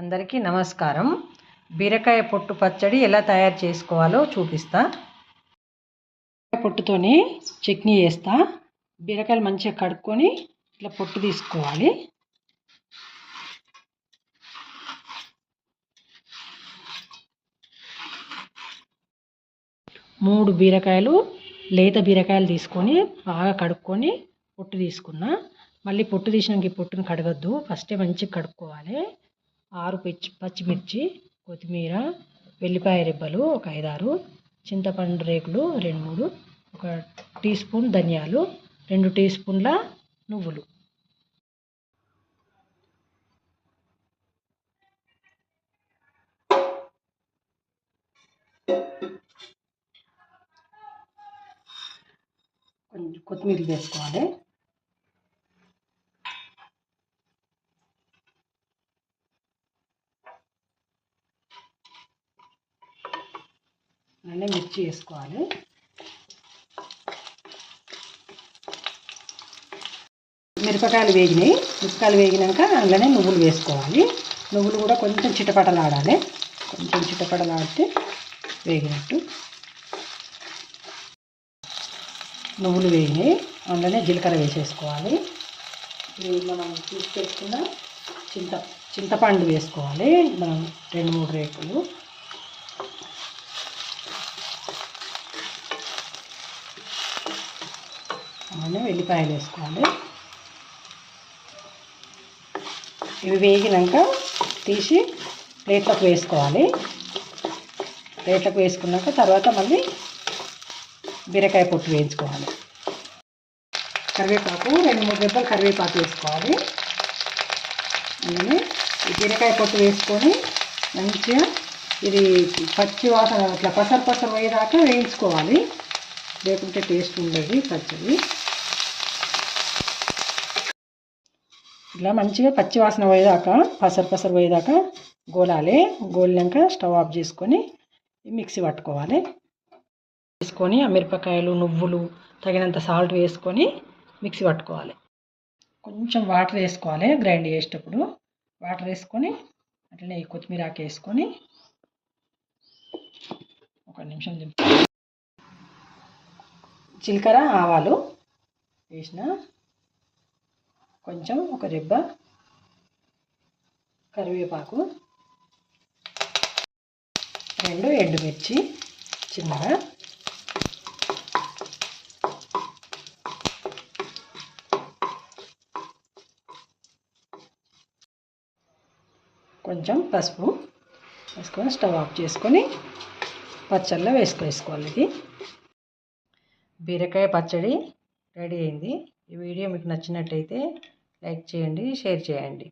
అందరికీ నమస్కారం. బీరకాయ పొట్టు పచ్చడి ఎలా తయారు చేసుకోవాలో చూపిస్తా. పొట్టుతోని చట్నీ చేస్తా. బీరకాయలు మంచిగా కడుక్కొని ఇట్లా పొట్టు తీసుకోవాలి. మూడు బీరకాయలు లేత బీరకాయలు తీసుకొని బాగా కడుక్కొని పొట్టు తీసుకున్నా. మళ్ళీ పొట్టు తీసినాక ఈ పొట్టును కడగద్దు, ఫస్టే మంచిగా కడుక్కోవాలి. 6 పచ్చిమిర్చి, కొత్తిమీర, వెల్లిపాయ రెబ్బలు ఒక 5-6, చింతపండు రేకులు 2-3, 1 టీ స్పూన్ ధనియాలు, 2 టీ స్పూన్ల నువ్వులు. కొంచెం కొత్తిమీర వేసుకోవాలి. అలానే మిర్చి వేసుకోవాలి. మిరపకాయలు వేగినాక అందులోనే నువ్వులు వేసుకోవాలి. నువ్వులు కూడా కొంచెం చిటపటలాడాలి. కొంచెం చిటపటలాడితే వేగినట్టు. నువ్వులు వేగినాయి, అందులోనే జీలకర్ర వేసేసుకోవాలి. మనం తీసుకెట్టుకున్న చింతపండు వేసుకోవాలి. మనం 2-3 రేకులు. అలానే వెల్లిపాయలు వేసుకోవాలి. ఇవి వేగినాక తీసి ప్లేట్లోకి వేసుకోవాలి. ప్లేట్లోకి వేసుకున్నాక తర్వాత మళ్ళీ బీరకాయ పొట్టు వేయించుకోవాలి. కరివేపాకు 2-3 రెబ్బలు కరివేపాకు వేసుకోవాలి. అలానే ఈ బీరకాయ పొట్టు వేసుకొని మంచిగా ఇది పచ్చి వాసన ఇట్లా పసరు పోయేదాకా వేయించుకోవాలి, లేకుంటే టేస్ట్ ఉండదు పచ్చడి. ఇట్లా మంచిగా పచ్చి వాసన పోయేదాకా పసరు పోయేదాకా గోలాలి. గోలినాక స్టవ్ ఆఫ్ చేసుకొని మిక్సీ పట్టుకోవాలి. వేసుకొని ఆ మిరపకాయలు, నువ్వులు, తగినంత సాల్ట్ వేసుకొని మిక్సీ పట్టుకోవాలి. కొంచెం వాటర్ వేసుకోవాలి గ్రైండ్ చేసేటప్పుడు. వాటర్ వేసుకొని అట్లనే కొత్తిమీర ఆకు వేసుకొని 1 నిమిషం జీలకర్ర, ఆవాలు వేసిన, కొంచెం 1 రెబ్బ కరివేపాకు, 2 ఎండుమిర్చి చిన్నగా, కొంచెం పసుపు వేసుకొని స్టవ్ ఆఫ్ చేసుకొని పచ్చళ్ళలో వేసుకోవాలి. ఇది బీరకాయ పచ్చడి రెడీ అయింది. ఈ వీడియో మీకు నచ్చినట్టయితే లైక్ చేయండి, షేర్ చేయండి.